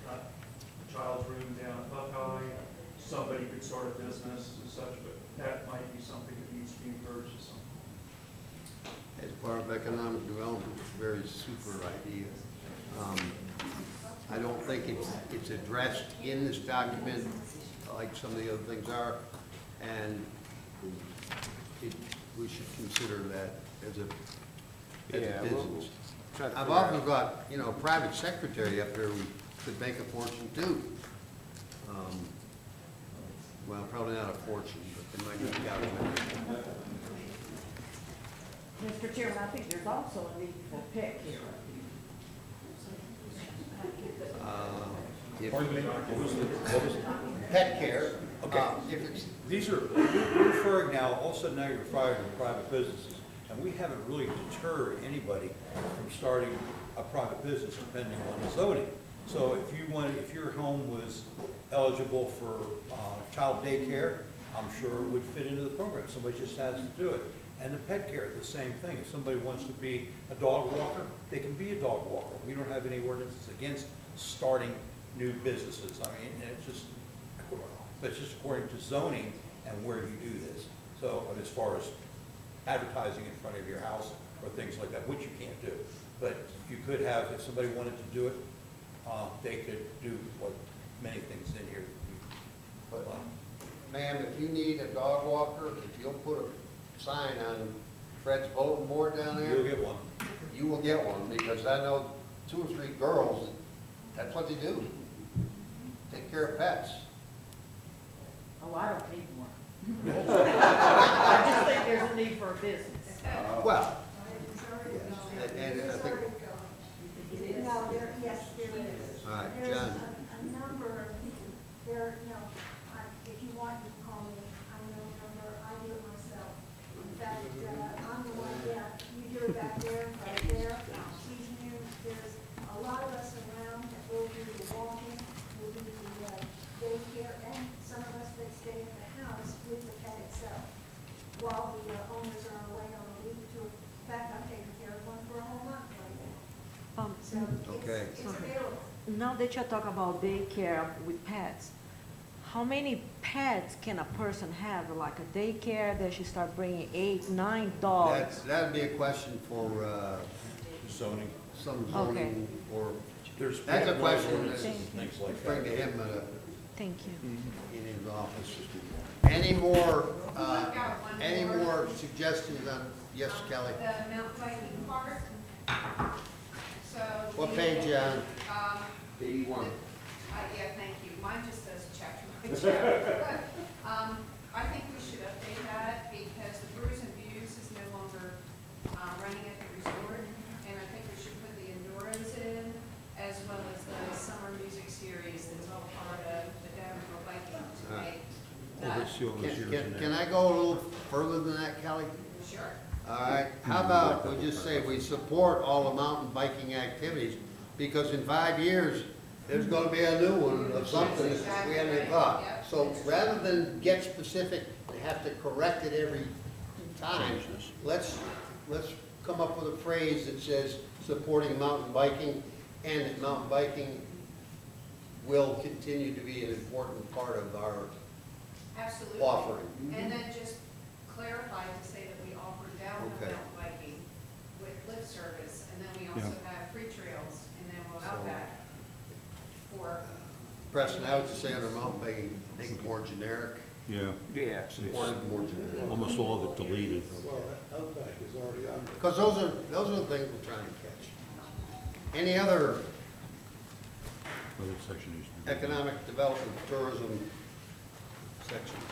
Not a child's room down at Buckeye, somebody could start a business and such, but that might be something that needs to be encouraged at some point. As part of economic development, it's a very super idea. I don't think it's addressed in this document like some of the other things are, and we should consider that as a business. I've also got, you know, a private secretary up there who could make a fortune too. Well, probably not a fortune, but they might get out of it. Mr. Chairman, I think there's also a need for pet care. Pet care. Okay. If it's, These are, we're referring now, all of a sudden now you're referring to private businesses, and we haven't really deterred anybody from starting a private business depending on the zoning. So if your home was eligible for child daycare, I'm sure it would fit into the program. Somebody just has to do it. And the pet care, the same thing. If somebody wants to be a dog walker, they can be a dog walker. We don't have any ordinances against starting new businesses. I mean, it's just according to zoning and where you do this. So, and as far as advertising in front of your house or things like that, which you can't do. But you could have, if somebody wanted to do it, they could do what many things in here. but, ma'am, if you need a dog walker, if you'll put a sign on Fred's bulletin board down there, You'll get one. you will get one, because I know 2 or 3 girls, that's what they do. Take care of pets. Oh, I don't need one. I just think there's a need for a business. Well, yes, and I think, No, yes, there is. all right, There's John. a number of, if you want, you can call me, I know the number, I do it myself. In fact, I'm the one, you do it back there, right there, season you, there's a lot of us around that will do the walking, will do the daycare, and some of us that stay at the house with the pet itself, while the owners are away on a week or 2. In fact, I'm taking care of one for a whole month right now. So Okay. it's available. now that you're talking about daycare with pets, how many pets can a person have? Like a daycare that she start bringing 8, 9 dogs? That'd be a question for, Zoning. some Okay. zoning or, There's that's a pet question ordinances that and things like bring that. to him Thank you. in his office. Any more suggestions on, yes, Kelly? The mountain biking part. So. What page, John? 81. Yeah, thank you. Mine just says chapter by chapter. I think we should update that because the Brews and Views is no longer running at the resort. And I think we should put the Enduros in as well as the summer music series that's all part of the downhill biking to make Well, that. let's see all those years in Can there. I go a little further than that, Kelly? Sure. All right, how about we just say we support all the mountain biking activities, because in 5 years, there's gonna be a new one of something that we haven't thought. So rather than get specific, and have to correct it every time, let's come up with a phrase that says supporting mountain biking, and that mountain biking will continue to be an important part of our Absolutely. offering. And then just clarify to say that we offer downhill Okay. mountain biking with lip service, and then we also have free trails, and then we'll out back for. Preston, I would just say under mountain biking, make it more generic. Yeah, Yeah. Support it more generic. almost all of it deleted. Outback is already on there. Because those are the things we're trying to catch. Any other Other section needs to be. economic development, tourism sections?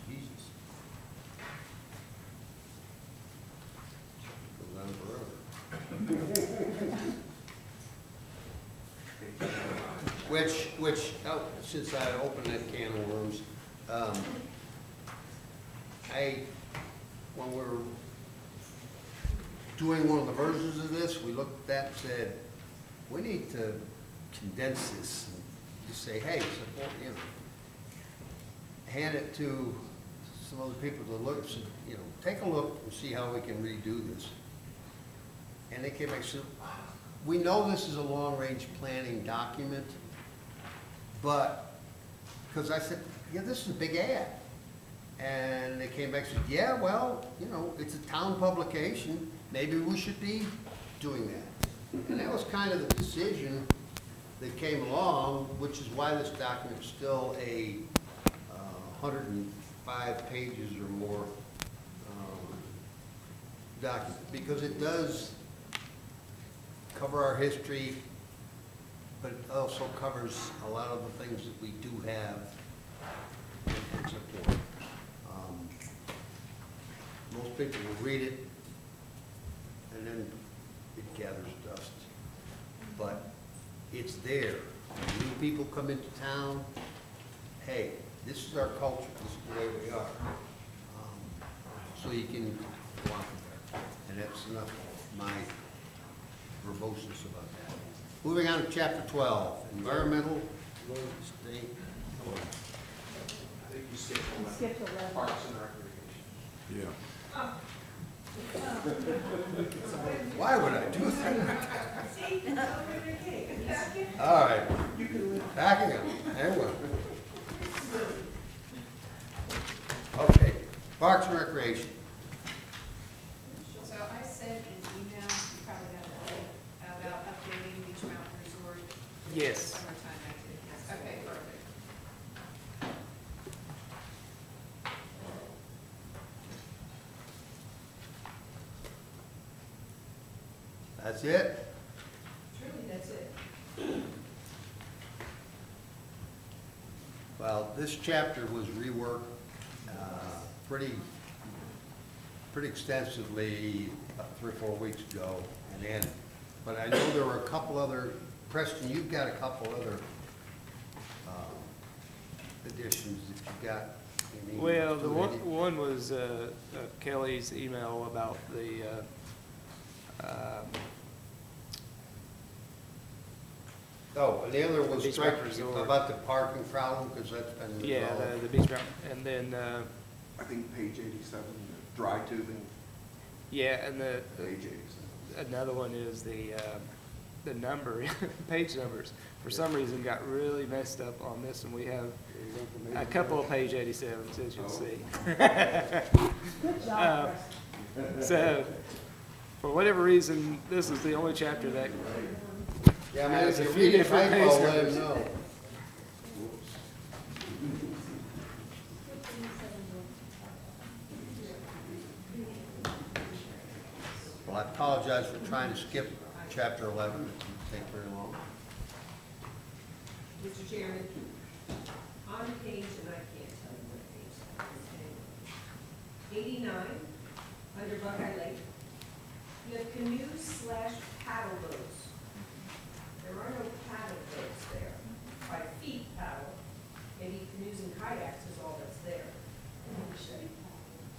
Jesus. Goes on forever. Which, since I opened that can of worms, when we were doing one of the versions of this, we looked at that and said, we need to condense this and just say, hey, support, hand it to some other people to look, so, take a look and see how we can redo this. And they came back and said, we know this is a long-range planning document, but, because I said, yeah, this is a big ad. And they came back and said, yeah, well, it's a town publication, maybe we should be doing that. And that was kind of the decision that came along, which is why this document is still a 105 pages or more document, because it does cover our history, but it also covers a lot of the things that we do have and support. Most people will read it, and then it gathers dust. But it's there. When new people come into town, hey, this is our culture, this is the way we are. So you can go on from there. And that's enough of my verboseness about that. Moving on to chapter 12, environmental, state. I think you skipped one. Skipped 11. Parks and Recreation. Yeah. Why would I do that? See, it's over the cake. All right, backing up, anyway. Okay, Parks and Recreation. So I sent an email, you probably got it, about updating Beach Mountain Resort. Yes. Summertime activities. Okay, perfect. That's it? Truly, that's it. Well, this chapter was reworked pretty extensively about 3 or 4 weeks ago, and then, but I know there were a couple other, Preston, you've got a couple other additions that you got. in the- Well, the one was Kelly's email about the Oh, and the other was Beach strike Mountain Resort. about the parking problem, because that's been resolved. Yeah, the beach mountain, and then, I think page 87, dry tubing, yeah, and page 87. another one is the number, page numbers. For some reason, got really messed up on this, and we have a couple of page 87s, as you'll see. Good job, Preston. So, for whatever reason, this is the only chapter that Yeah, I mean, has a if you few read it, different typo, page let numbers. him know. Well, I apologize for trying to skip chapter 11, it didn't take very long. Mr. Chairman, on page, and I can't tell you what page that is, 89, under Buckeye Lake, you have canoes/paddle boats. There are no paddle boats there. 5 feet paddle, maybe canoes and kayaks is all that's there.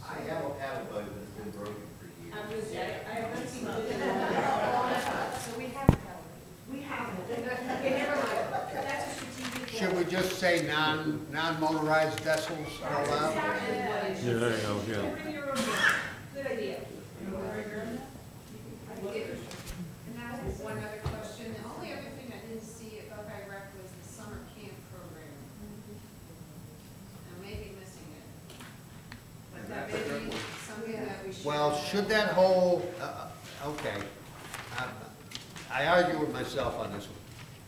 I have a paddle boat that's been broken for years. I was, I haven't seen it. So we have that. We have it. Okay, never mind. That's a strategic. Should we just say non-motorized vessels are allowed? Yeah, there you go, yeah. Bring your own boat. Good idea. And now, one other question, the only other thing I didn't see at Buckeye Rec was the summer camp program. I may be missing it. But that may be something that we should. Well, should that whole, okay, I argue with myself on this one.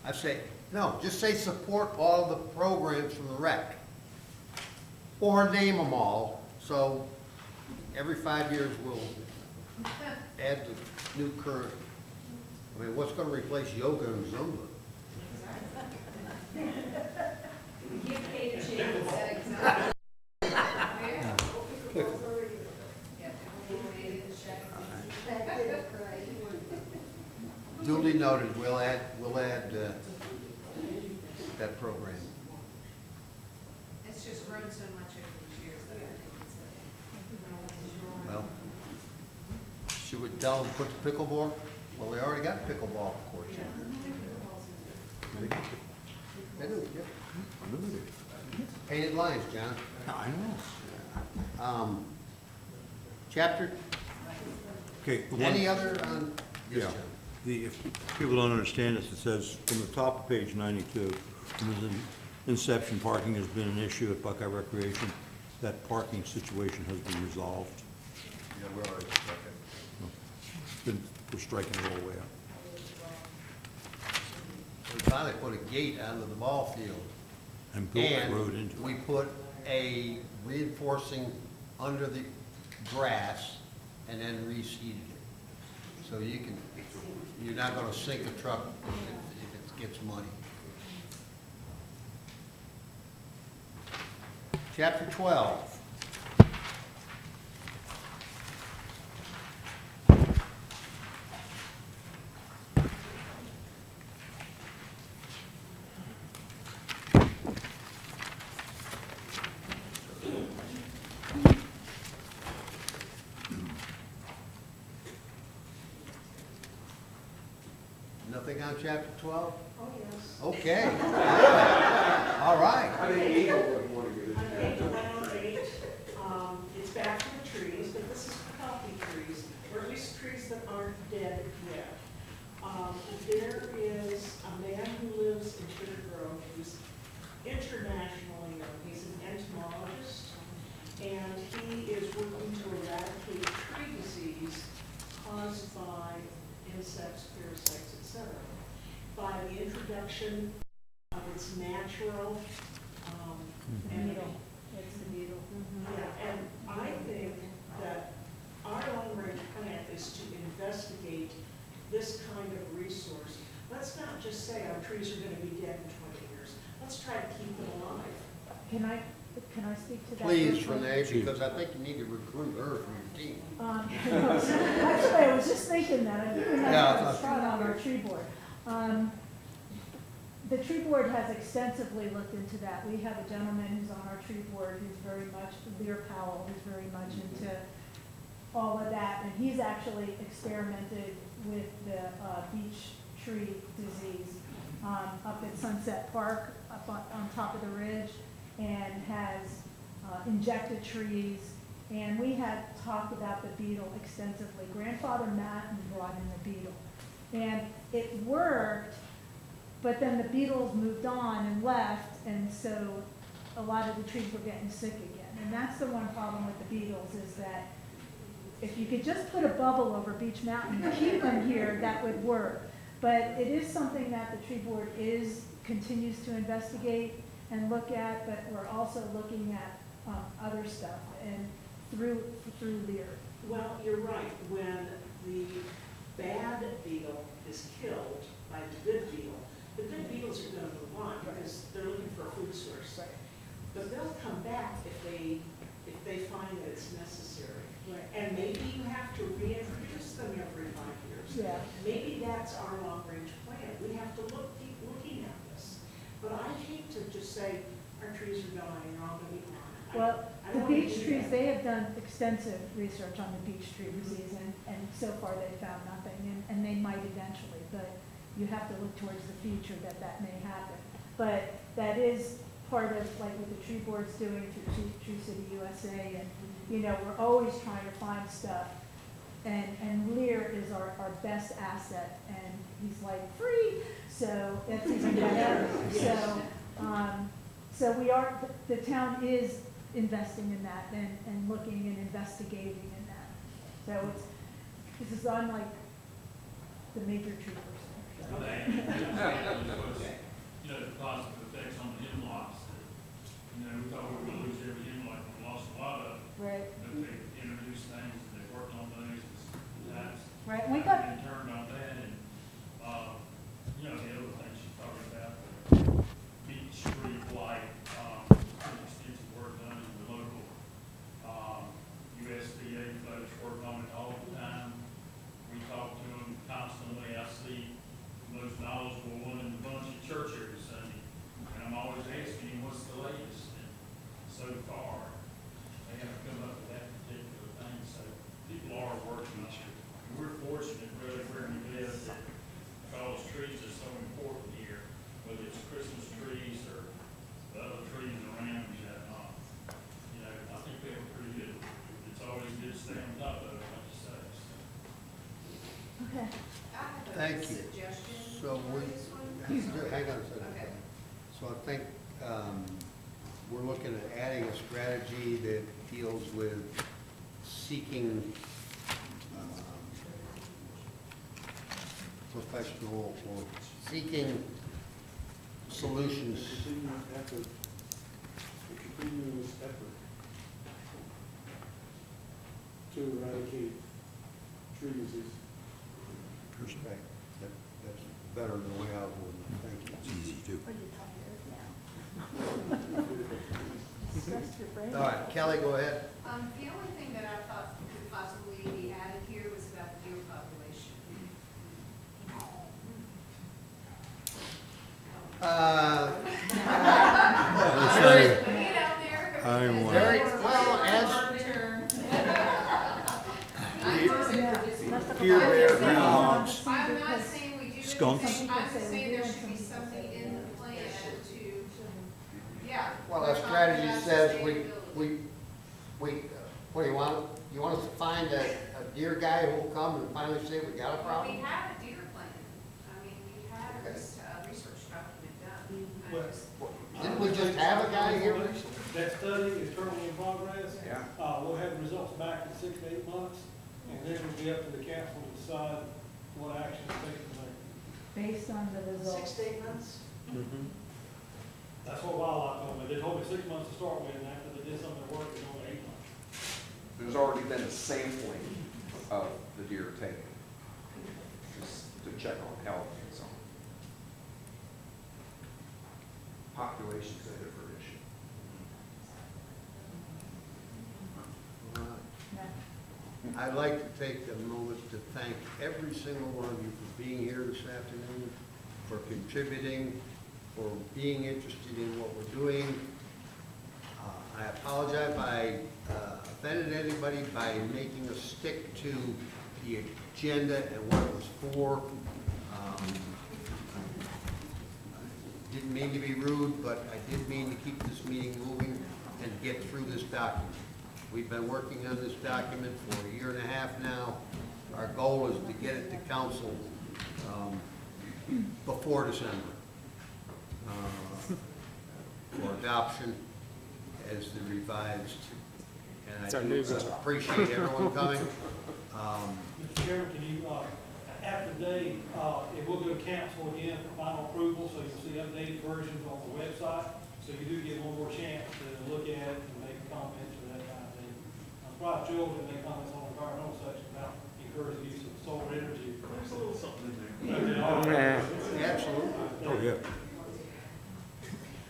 I say, no, just say support all the programs from the rec. Or name them all, so every 5 years we'll add the new current. I mean, what's gonna replace yoga and Zumba? Give Kate a chance. Exactly. Duly noted, we'll add that program. It's just grown so much over the years that I think it's Well, should we tell them to put the pickleball? Well, we already got pickleball courts. They do, yeah. Painted lines, John. I know. Chapter, Okay. the one- any other, yes, Yeah. John. If people don't understand this, it says from the top of page 92, from the inception, parking has been an issue at Buckeye Recreation. That parking situation has been resolved. Yeah, we're already, okay. We're striking it all the way out. We finally put a gate onto the ball field. And built the road into And we it. put a reinforcing under the grass and then reseeded it. So you can, you're not gonna sink a truck if it gets muddy. Chapter 12. Nothing on chapter 12? Oh, yes. Okay. All right. I think Eagle would want to get On it. page 108, it's back to the trees, but this is healthy trees, or at least trees that aren't dead yet. There is a man who lives in Sugar Grove who's internationally known. He's an entomologist, and he is working to eradicate tree disease caused by insects, parasites, etc. By the introduction of its natural enemy. Needle, it's the needle. Yeah, and I think that our long-range plan is to investigate this kind of resource. Let's not just say our trees are gonna be dead in 20 years. Let's try to keep them alive. Can I speak to that? Please, real quick? Renee, because I think you need to recruit her from your team. Actually, I was just thinking that, I think we might Yeah, have I a spot on our tree board. The tree board has extensively looked into that. We have a gentleman who's on our tree board who's very much, Lear Powell, who's very much into all of that, and he's actually experimented with the beech tree disease up at Sunset Park, up on top of the ridge, and has injected trees. And we had talked about the beetle extensively. Grandfather Matt brought in the beetle. And it worked, but then the beetles moved on and left, and so a lot of the trees were getting sick again. And that's the one problem with the beetles, is that if you could just put a bubble over Beach Mountain and keep them here, that would work. But it is something that the tree board continues to investigate and look at, but we're also looking at other stuff and through Lear. Well, you're right. When the bad beetle is killed by the good beetle, the good beetles are going to move on because they're looking for a food source. But they'll come back if they find that it's necessary. Right. And maybe you have to reintroduce them every 5 years. Yeah. Maybe that's our long-range plan. We have to keep looking at this. But I hate to just say our trees are dying, they're all going to be gone. Well, I the don't wanna beech do trees, that. they have done extensive research on the beech tree disease, and so far they found nothing, and they might eventually, but you have to look towards the future that may happen. But that is part of, like, what the tree board's doing through Tree City USA, and, you know, we're always trying to find stuff, and Lear is our best asset, and he's like, free, so that's even better. So we are, the town is investing in that and looking and investigating in that. So this is unlike the major tree person. You know, the positive effects on the hemlocks. You know, we thought we were going to lose every hemlock, we lost a lot of it. Right. But they introduced things, and they worked on things, that's. Right, we got. Been turned on that, and, you know, the other things you talked about, Beach Street Light, extensive work done in the local, USDA folks work on it all the time. We talk to them constantly. I see the most knowledgeable one in the bunch at church every Sunday, and I'm always asking him, what's the latest? And so far, they haven't come up with that particular thing, so people are working on it. We're fortunate really where we live that because trees are so important here, whether it's Christmas trees or the other trees around you, you know, I think we have a pretty good, it's always good to stay on top of it, like you say. Okay. I have a Thank you. suggestion So for this one. hang on a second. Okay. So I think we're looking at adding a strategy that deals with seeking professional or seeking solutions. A continuous effort to eradicate tree disease. Okay, that's better than the way I was wording it. Thank you. It's easy to. Stressed your brain. All right, Kelly, go ahead. The only thing that I thought could possibly be added here was about the deer population. Very, Put it out there. I'm one. very well, as deer, bear, groundhogs. I'm not saying we do anything, Skunks. I'm just saying there should be something in the plan to, yeah. Well, our we're talking strategy about says sustainability. what do you want? You want us to find a deer guy who will come and finally say we got a Well, problem? we have a deer plan. I mean, we had a research document done. I Well, just- Didn't we just have a guy here? That study is currently in progress. Yeah. We'll have the results back in 6 to 8 months, and then it'll be up to the council to decide what action to take from there. Based on the 6 results. to 8 months? That's what Wildlife told me. They told me 6 months to start with, and after they did some of their work, it's only 8 months. There's already been a sampling of the deer taken, just to check on health and so on. Population's a different issue. I'd like to take a moment to thank every single one of you for being here this afternoon, for contributing, for being interested in what we're doing. I apologize if I offended anybody by making us stick to the agenda and what it was for. Didn't mean to be rude, but I did mean to keep this meeting moving and get through this document. We've been working on this document for 1.5 years now. Our goal is to get it to council before December for adoption as the revised. And It's our I new do bill. appreciate everyone coming. Mr. Chairman, can you, after today, it will go to council again for final approval, so you'll see updated versions on the website. So you do get one more chance to look at it and make comments or that kind of thing. Probably children make comments on the environmental section about encouraging use of solar energy. There's a little something in there. Absolutely. Oh, yeah.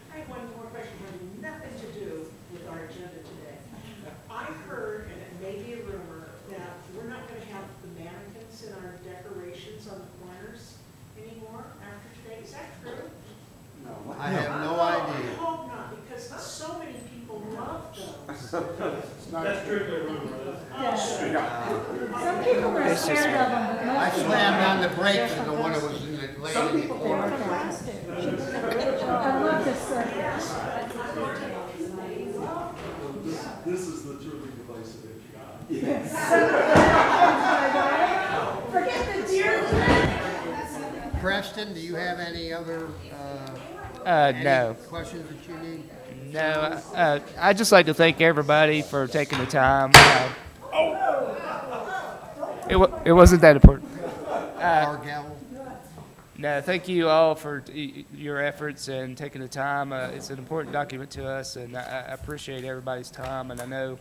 I have one more question, that has nothing to do with our agenda today. I heard, and it may be a rumor, that we're not going to have the mannequins in our decorations on the corners anymore after today. Is that true? I have no I idea. hope not, because so many people love those. That's strictly a rumor. Some people are It's just- scared of them, but I most people. slammed on the brakes and the one that was in the lane in the corner. I love this, This is the truly divisive issue. forget the deer. Preston, do you have any other, No. questions that you need? No, I'd just like to thank everybody for taking the time. It wasn't that important. Our gavel? No, thank you all for your efforts and taking the time. It's an important document to us, and I appreciate everybody's time. And I know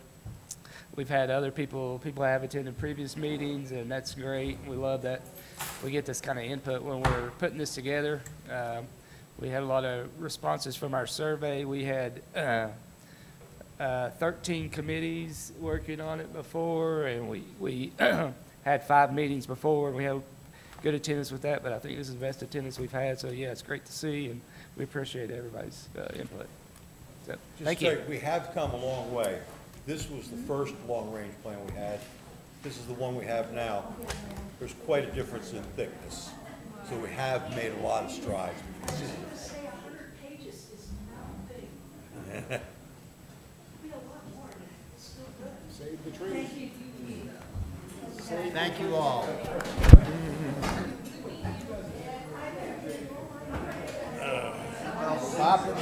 we've had other people have attended previous meetings, and that's great. We love that we get this kind of input when we're putting this together. We had a lot of responses from our survey. We had 13 committees working on it before, and we had 5 meetings before, and we had good attendance with that, but I think this is the best attendance we've had, so yeah, it's great to see, and we appreciate everybody's input. So, thank you. We have come a long way. This was the first long-range plan we had. This is the one we have now. There's quite a difference in thickness, so we have made a lot of strides. Say 100 pages is not big. We a lot more, it's still good. Save the trees. Thank you all. Bob?